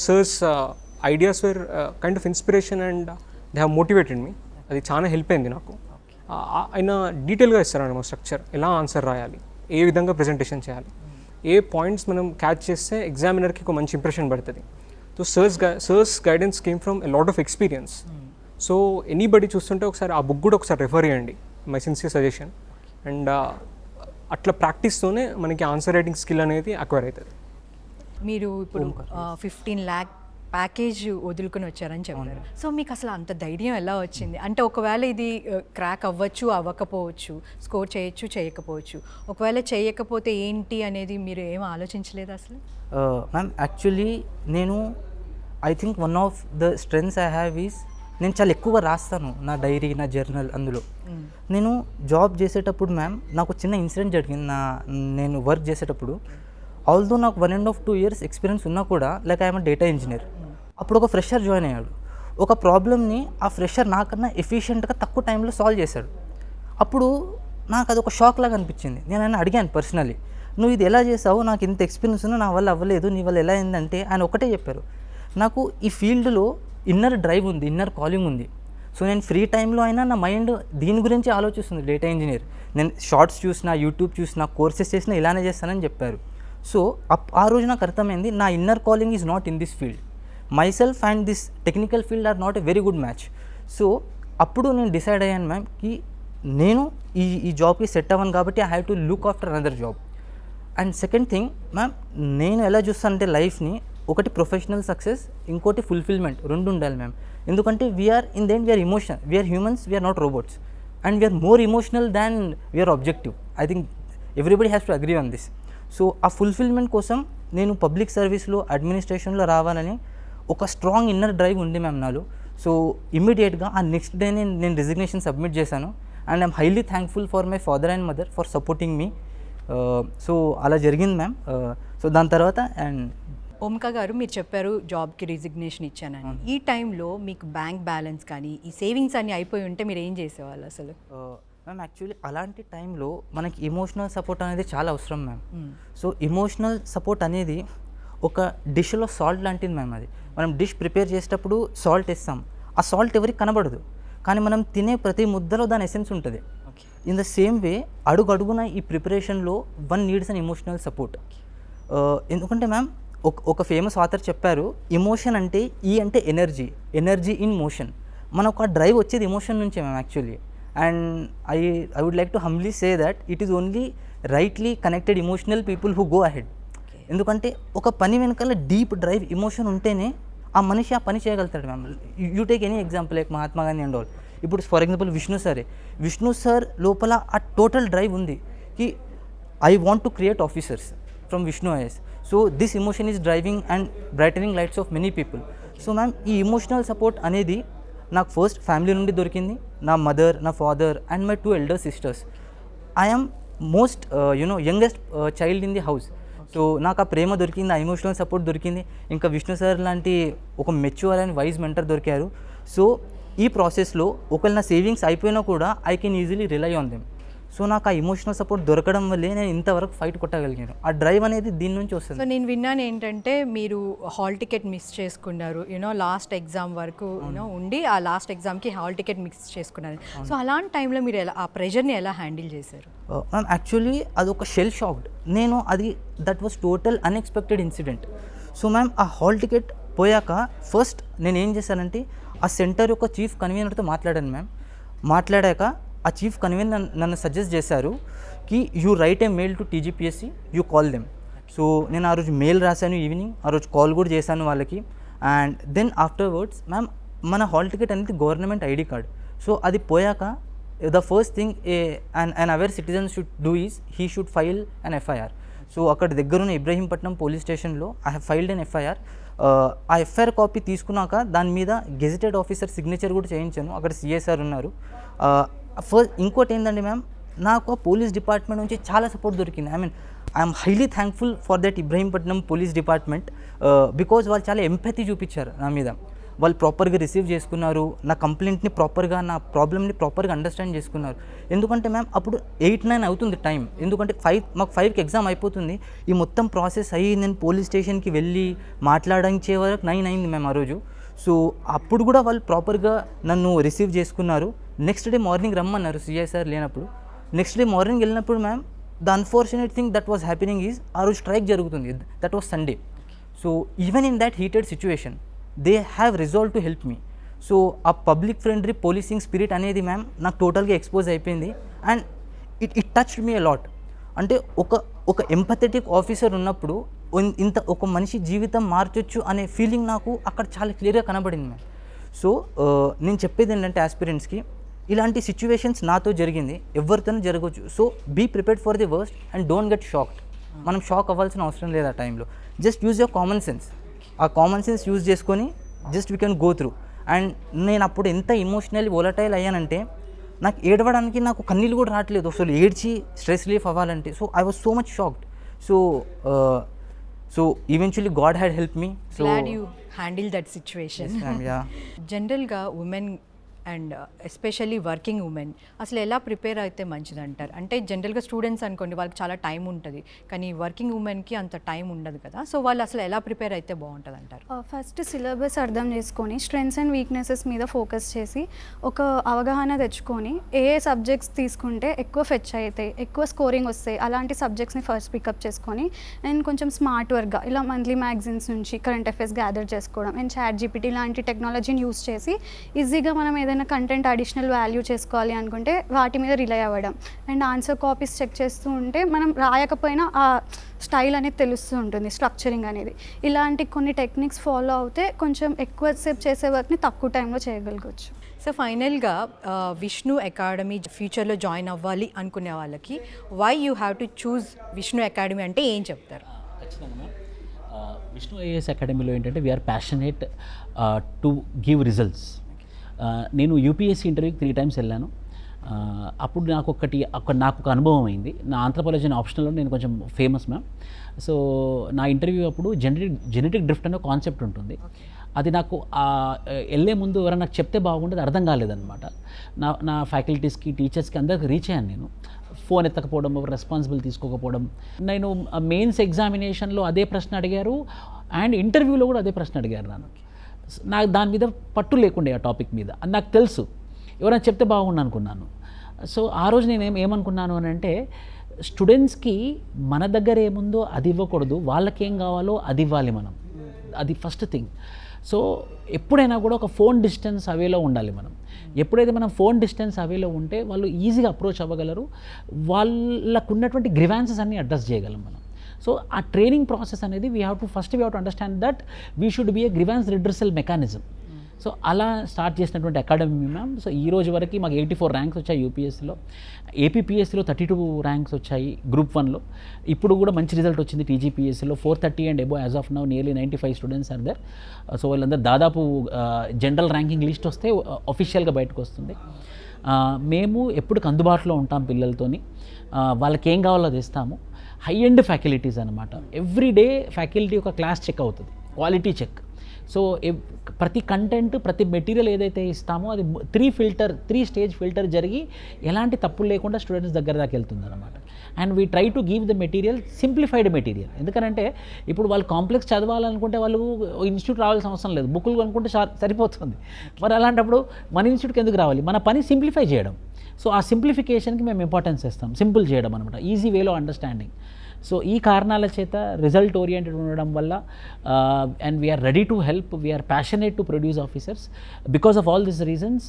sir's ideas were kind of inspiration and they have motivated మీ. అది చాలా help అయింది నాకు. ఆయన డీటెయిల్గా ఇస్తారన్నమాట structure, ఎలా ఆన్సర్ రాయాలి, ఏ విధంగా ప్రజెంటేషన్ చేయాలి, ఏ పాయింట్స్ మనం క్యాచ్ చేస్తే ఎగ్జామినర్కి ఒక మంచి ఇంప్రెషన్ పడుతుంది. So sir's guidance came from a lot of experience. So anybody చూస్తుంటే ఒకసారి ఆ బుక్ కూడా ఒకసారి రెఫర్ చేయండి, మై సిన్సియర్ సజెషన్. అండ్ అట్లా ప్రాక్టీస్తోనే మనకి ఆన్సర్ రైటింగ్ స్కిల్ అనేది అక్వైర్ అవుతుంది. మీరు ఇప్పుడు 15 lakh ప్యాకేజ్ వదులుకొని వచ్చారని చెప్పారు. సో మీకు అసలు అంత ధైర్యం ఎలా వచ్చింది? అంటే ఒకవేళ ఇది క్రాక్ అవ్వచ్చు, అవ్వకపోవచ్చు, స్కోర్ చేయొచ్చు, చేయకపోవచ్చు, ఒకవేళ చేయకపోతే ఏంటి అనేది మీరు ఏం ఆలోచించలేదు అసలు? మ్యామ్ యాక్చువల్లీ నేను I think one of the strengths I have is నేను చాలా ఎక్కువగా రాస్తాను నా డైరీ, నా జర్నల్. అందులో నేను జాబ్ చేసేటప్పుడు మ్యామ్ నాకు చిన్న ఇన్సిడెంట్ జరిగింది. నేను వర్క్ చేసేటప్పుడు ఆల్దో నాకు 1.5-2 years ఎక్స్పీరియన్స్ ఉన్నా కూడా లైక్ ఐఎమ్ డేటా ఇంజనీర్. అప్పుడు ఒక ఫ్రెషర్ జాయిన్ అయ్యాడు. ఒక ప్రాబ్లమ్ని ఆ ఫ్రెషర్ నాకన్నా ఎఫిషియెంట్గా తక్కువ టైంలో సాల్వ్ చేశాడు. అప్పుడు నాకు అది ఒక షాక్ లాగా అనిపించింది. నేను ఆయన అడిగాను పర్సనలీ, నువ్వు ఇది ఎలా చేసావు, నాకు ఇంత ఎక్స్పీరియన్స్ ఉన్నా నా వల్ల అవ్వలేదు, నీ వల్ల ఎలా అయిందంటే ఆయన ఒకటే చెప్పారు, నాకు ఈ ఫీల్డ్లో ఇన్నర్ డ్రైవ్ ఉంది, ఇన్నర్ కాలింగ్ ఉంది. సో నేను ఫ్రీ టైంలో అయినా నా మైండ్ దీని గురించి ఆలోచిస్తుంది. డేటా ఇంజనీర్, నేను షార్ట్స్ చూసినా, యూట్యూబ్ చూసినా, కోర్సెస్ చేసినా ఇలానే చేస్తానని చెప్పారు. సో ఆ రోజు నాకు అర్థమైంది నా inner calling is not in this field. Myself and this technical field are not a very good match. So అప్పుడు నేను డిసైడ్ అయ్యాను మ్యామ్ కి నేను ఈ జాబ్కి సెట్ అవ్వను కాబట్టి I have to look after another job. And second thing ma'am, నేను ఎలా చూస్తానంటే లైఫ్ని ఒకటి ప్రొఫెషనల్ సక్సెస్, ఇంకోటి ఫుల్ఫిల్మెంట్, రెండు ఉండాలి మ్యామ్. ఎందుకంటే we're in the end we're emotion, we're humans, we're not robots, and we're more emotional than we're objective. I think everybody has to agree on this. So ఆ fulfilment కోసం నేను public సర్వీస్లో, అడ్మినిస్ట్రేషన్లో రావాలని ఒక స్ట్రాంగ్ ఇన్నర్ డ్రైవ్ ఉంది ma'am నాలో. So ఇమ్మీడియట్గా ఆ నెక్స్ట్ డే నేను రిజిగ్నేషన్ సబ్మిట్ చేశాను. And I'm highly thankful for my father and mother for supporting me. So అలా జరిగింది మ్యామ్. సో దాని తర్వాత అండ్ ఓంకా గారు, మీరు చెప్పారు జాబ్కి రిజిగ్నేషన్ ఇచ్చానని. ఈ టైంలో మీకు బ్యాంక్ బ్యాలెన్స్ కానీ ఈ సేవింగ్స్ అన్నీ అయిపోయి ఉంటే మీరు ఏం చేసేవాళ్ళు అసలు? మ్యామ్ యాక్చువల్లీ అలాంటి టైంలో మనకి ఎమోషనల్ సపోర్ట్ అనేది చాలా అవసరం మ్యామ్. సో ఎమోషనల్ సపోర్ట్ అనేది ఒక డిష్లో సాల్ట్ లాంటిది మ్యామ్. అది మనం డిష్ ప్రిపేర్ చేసేటప్పుడు సాల్ట్ వేస్తాం, ఆ సాల్ట్ ఎవరికి కనబడదు, కానీ మనం తినే ప్రతి ముద్దలో దాని ఎసెన్స్ ఉంటుంది. ఇన్ ద సేమ్ వే అడుగున ఈ ప్రిపరేషన్లో one needs an emotional support. ఎందుకంటే మ్యామ్ ఒక ఫేమస్ ఆథర్ చెప్పారు, ఎమోషన్ అంటే అంటే ఎనర్జీ, ఎనర్జీ ఇన్ మోషన్. మనకు ఆ డ్రైవ్ వచ్చేది ఎమోషన్ నుంచే ma'am actually. And I would like to humbly say that it is only rightly connected emotional people who go ahead. ఎందుకంటే ఒక పని వెనకాల డీప్ డ్రైవ్ ఎమోషన్ ఉంటేనే ఆ మనిషి ఆ పని చేయగలుగుతాడు ma'am. You take any example like Mahatma Gandhi and all. ఇప్పుడు ఫర్ ఎగ్జాంపుల్ విష్ణు సార్ లోపల ఆ టోటల్ డ్రైవ్ ఉంది కి I want to create officers from Vishnu is. So this emotion is driving and brightening lights off many people. So ma'am ఈ emotional support అనేది నాకు first family నుండి దొరికింది. నా మదర్, నా father and my 2 elder sisters. I'm most youngest child in the house. So నాకు ఆ ప్రేమ దొరికింది, ఆ ఎమోషనల్ సపోర్ట్ దొరికింది. ఇంకా విష్ణు సార్ లాంటి ఒక మెచ్యూర్ అండ్ వైజ్ మెంటర్ దొరికారు. సో ఈ ప్రాసెస్లో ఒకవేళ నా సేవింగ్స్ అయిపోయినా కూడా I can easily rely on them. So నాకు ఆ ఇమోషనల్ సపోర్ట్ దొరకడం వల్లే నేను ఇంతవరకు ఫైట్ కొట్టగలిగాను. ఆ డ్రైవ్ అనేది దీని నుంచి సో వస్తుంది. నేను విన్నాను ఏంటంటే మీరు హాల్ టికెట్ మిస్ చేసుకున్నారు, లాస్ట్ ఎగ్జామ్ వరకు ఉండి ఆ లాస్ట్ ఎగ్జామ్కి హాల్ టికెట్ మిస్ చేసుకున్నారు. సో అలాంటి టైంలో మీరు ఆ ప్రెషర్ని ఎలా హ్యాండిల్ చేశారు? మ్యామ్ యాక్చువల్లీ అదొక షెల్ షాక్డ్. నేను అది that was total unexpected incident. So ma'am ఆ హాల్ టికెట్ పోయాక ఫస్ట్ నేను ఏం చేశానంటే ఆ సెంటర్ యొక్క చీఫ్ కన్వీనర్తో మాట్లాడాను మ్యామ్. మాట్లాడాక ఆ చీఫ్ కన్వీనర్ నన్ను సజెస్ట్ చేశారు కి you right A mail to TGPSC, you call them. So నేను ఆ రోజు మెయిల్ రాశాను ఈవినింగ్, ఆ రోజు కాల్ కూడా చేశాను వాళ్ళకి. అండ్ దెన్ ఆఫ్టర్వర్డ్స్ మ్యామ్ మన హాల్ టికెట్ అనేది గవర్నమెంట్ ఐడి కార్డ్. సో అది పోయాక the first thing an aware citizen should do is he should file an FIR. So అక్కడ దగ్గరున్న ఇబ్రహీంపట్నం పోలీస్ స్టేషన్లో I have filed an FIR. ఆ FIR copy తీసుకున్నాక దాని మీద గెజిటెడ్ ఆఫీసర్ సిగ్నేచర్ కూడా చేయించాను. అక్కడ సిఎస్ఆర్ ఉన్నారు. ఫస్ట్ ఇంకోటి ఏంటంటే మ్యామ్ నాకు పోలీస్ డిపార్ట్మెంట్ నుంచి చాలా సపోర్ట్ దొరికింది. I'm highly thankful for that Ibrahimpatnam police department because వాళ్ళు చాలా ఎంపతి చూపించారు నా మీద. వాళ్ళు ప్రాపర్గా రిసీవ్ చేసుకున్నారు, నా కంప్లైంట్ని ప్రాపర్గా, నా ప్రాబ్లమ్ని ప్రాపర్గా అండర్స్టాండ్ చేసుకున్నారు. ఎందుకంటే మ్యామ్ అప్పుడు 8-9 అవుతుంది టైం. ఎందుకంటే మాకు 5కి ఎగ్జామ్ అయిపోతుంది. ఈ మొత్తం ప్రాసెస్ అయ్యి నేను పోలీస్ స్టేషన్కి వెళ్ళి మాట్లాడించే వరకు 9 అయింది మ్యామ్ ఆ రోజు. సో అప్పుడు కూడా వాళ్ళు ప్రాపర్గా నన్ను రిసీవ్ చేసుకున్నారు. నెక్స్ట్ డే మార్నింగ్ రమ్మన్నారు సిఐసార్ లేనప్పుడు. నెక్స్ట్ డే మార్నింగ్ వెళ్ళినప్పుడు ma'am the unfortunate thing that was happening is ఆ రోజు స్ట్రైక్ జరుగుతుంది. That was Sunday. So even in that heated situation they have resolve to help me. So ఆ public friendly policing spirit అనేది ma'am నాకు టోటల్గా expose అయిపోయింది. And it touched me a lot. అంటే ఒక ఎంపథెటిక్ ఆఫీసర్ ఉన్నప్పుడు ఇంత ఒక మనిషి జీవితం మార్చొచ్చు అనే ఫీలింగ్ నాకు అక్కడ చాలా క్లియర్గా కనబడింది మ్యామ్. సో నేను చెప్పేది ఏంటంటే ఆస్పిరెంట్స్కి, ఇలాంటి సిచ్యువేషన్స్ నాతో జరిగింది, ఎవరితోనూ జరగవచ్చు. So be prepared for the worst and don't get shocked. మనం షాక్ అవ్వాల్సిన అవసరం లేదు ఆ టైంలో. Just use your common sense. ఆ కామన్ సెన్స్ యూజ్ చేసుకొని just we can go through. And నేను అప్పుడు ఎంత ఇమోషనల్లీ వోలటైల్ అయ్యానంటే నాకు ఏడవడానికి నాకు కన్నీళ్ళు కూడా రావట్లేదు అసలు, ఏడ్చి స్ట్రెస్ రిలీఫ్ అవ్వాలంటే. So I was so much shocked. So eventually God had help me. So glad you handle that situation. జనరల్గా women and especially working women అసలు ఎలా ప్రిపేర్ అయితే మంచిది అంటారు? అంటే జనరల్గా స్టూడెంట్స్ అనుకోండి, వాళ్ళకి చాలా టైం ఉంటుంది, కానీ వర్కింగ్ ఉమెన్కి అంత టైం ఉండదు కదా. సో వాళ్ళు అసలు ఎలా ప్రిపేర్ అయితే బాగుంటుంది అంటారు? ఫస్ట్ సిలబస్ అర్థం చేసుకొని స్ట్రెంగ్స్ అండ్ వీక్నెసెస్ మీద ఫోకస్ చేసి ఒక అవగాహన తెచ్చుకొని ఏ సబ్జెక్ట్స్ తీసుకుంటే ఎక్కువ ఫెచ్ అవుతాయి, ఎక్కువ స్కోరింగ్ వస్తాయి, అలాంటి సబ్జెక్ట్స్ని ఫస్ట్ పికప్ చేసుకొని అండ్ కొంచెం స్మార్ట్ వర్క్గా ఇలా మంత్లీ మ్యాగజైన్స్ నుంచి కరెంట్ అఫైర్స్ గ్యాదర్ చేసుకోవడం అండ్ ChatGPT ఇలాంటి టెక్నాలజీని యూస్ చేసి ఈజీగా మనం ఏదైనా కంటెంట్ అడిషనల్ వాల్యూ చేసుకోవాలి అనుకుంటే వాటి మీద రిలై అవ్వడం అండ్ ఆన్సర్ కాపీస్ చెక్ చేస్తూ ఉంటే మనం రాయకపోయినా ఆ స్టైల్ అనేది తెలుస్తూ ఉంటుంది, స్ట్రక్చరింగ్ అనేది. ఇలాంటి కొన్ని టెక్నిక్స్ ఫాలో అవుతే కొంచెం ఎక్కువసేపు చేసే వర్క్ని తక్కువ టైంలో చేయగలగవచ్చు. సో ఫైనల్గా విష్ణు అకాడమీ ఫ్యూచర్లో జాయిన్ అవ్వాలి అనుకునే వాళ్ళకి why you have to choose Vishnu academy అంటే ఏం చెప్తారు? ఖచ్చితంగా విష్ణు ఐఏఎస్ అకాడమీలో ఏంటంటే we're passionate to give results. నేను యూపీఎస్సీ ఇంటర్వ్యూకి 3 times వెళ్ళాను. అప్పుడు నాకు ఒక అనుభవం అయింది. నా ఆంథ్రోపాలజీ ఆప్షనల్లో నేను కొంచెం ఫేమస్ మ్యామ్. సో నా ఇంటర్వ్యూ అప్పుడు జెనెటిక్ డ్రిఫ్ట్ అనే కాన్సెప్ట్ ఉంటుంది. అది నాకు వెళ్ళే ముందు ఎవరైనా నాకు చెప్తే బాగుండేది, అర్థం కాలేదన్నమాట. నా ఫ్యాకల్టీస్కి, టీచర్స్కి అందరికి రీచ్ అయ్యాను నేను. ఫోన్ ఎత్తకపోవడం, రెస్పాన్సిబుల్ తీసుకోకపోవడం. నేను మెయిన్స్ ఎగ్జామినేషన్లో అదే ప్రశ్న అడిగారు అండ్ ఇంటర్వ్యూలో కూడా అదే ప్రశ్న అడిగారు నాకు దాని మీద పట్టు లేకుండే ఆ టాపిక్ మీద. అది నాకు తెలుసు, ఎవరైనా చెప్తే బాగుండు అనుకున్నాను. సో ఆ రోజు నేను ఏమనుకున్నాను అని అంటే, స్టూడెంట్స్కి మన దగ్గర ఏముందో అది ఇవ్వకూడదు, వాళ్ళకేం కావాలో అది ఇవ్వాలి మనం. అది ఫస్ట్ థింగ్. సో ఎప్పుడైనా కూడా ఒక ఫోన్ డిస్టెన్స్ అవేలో ఉండాలి మనం. ఎప్పుడైతే మనం ఫోన్ డిస్టెన్స్ అవేలో ఉంటే వాళ్ళు ఈజీగా అప్రోచ్ అవ్వగలరు, వాళ్ళకు ఉన్నటువంటి గ్రివాన్సెస్ అన్నీ అడ్రస్ చేయగలం మనం. సో ఆ ట్రైనింగ్ ప్రాసెస్ అనేది we have to understand that we should be A grievance redressal mechanism. So అలా స్టార్ట్ చేసినటువంటి అకాడమీ మ్యామ్. సో ఈ రోజు వరకు మాకు 84 ర్యాంక్స్ వచ్చాయి యూపీఎస్సీలో. ఏపీపీఎస్సీలో 32 ర్యాంక్స్ వచ్చాయి గ్రూప్ 1లో. ఇప్పుడు కూడా మంచి రిజల్ట్ వచ్చింది టీజీపీఎస్సీలో 430 and above as of now nearly 95 students are there. So వాళ్ళందరూ దాదాపు జనరల్ ర్యాంకింగ్ లిస్ట్ వస్తే అఫీషియల్గా బయటకు వస్తుంది. మేము ఎప్పుడు అందుబాటులో ఉంటాం పిల్లలతోని, వాళ్ళకి ఏం కావాలో అది ఇస్తాము. హై ఎండ్ ఫ్యాకల్టీస్ అనమాట. ఎవ్రీ డే ఫ్యాకల్టీ ఒక క్లాస్ చెక్ అవుతుంది, క్వాలిటీ చెక్. సో ప్రతి కంటెంట్ ప్రతి మెటీరియల్ ఏదైతే ఇస్తామో అది 3 స్టేజ్ ఫిల్టర్ జరిగి ఎలాంటి తప్పులు లేకుండా స్టూడెంట్స్ దగ్గర దాకా వెళ్తుంది అనమాట. And we try to give the material simplified material. ఎందుకంటే ఇప్పుడు వాళ్ళు కాంప్లెక్స్ చదవాలనుకుంటే వాళ్ళు ఇన్స్టిట్యూట్ రావాల్సిన అవసరం లేదు, బుక్కులు కొనుక్కుంటే సరిపోతుంది. మరి అలాంటప్పుడు మన ఇన్స్టిట్యూట్కి ఎందుకు రావాలి? మన పని సింప్లిఫై చేయడం. సో ఆ సింప్లిఫికేషన్కి మేము ఇంపార్టెన్స్ ఇస్తాం, సింపుల్ చేయడం అనమాట, ఈజీ వేలో అండర్స్టాండింగ్. సో ఈ కారణాల చేత రిజల్ట్ ఓరియంటెడ్ ఉండడం వల్ల and we're ready to help, we're passionate to produce officers. Because of all these reasons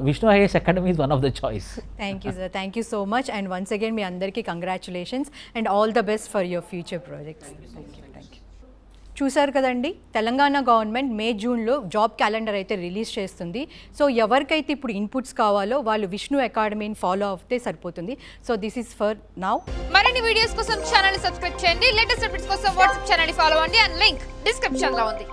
Vishnu IAS academy is one of the choice. Thank you sir, thank you so much. And once again మీ అందరికీ congratulations and all the best for your future projects. Thank you. చూసారు కదండి, Telangana government May జూన్లో job calendar అయితే release చేస్తుంది. So ఎవరికైతే ఇప్పుడు inputs కావాలో వాళ్ళు విష్ణు అకాడమీని ఫాలో అవుతే సరిపోతుంది. So this is for now. మరిన్ని వీడియోస్ కోసం ఛానల్ సబ్స్క్రైబ్ చేయండి, లేటెస్ట్ అప్డేట్స్ కోసం వాట్సాప్ ఛానల్ ఫాలో అవ్వండి అండ్ లింక్ డిస్క్రిప్షన్ లో ఉంది.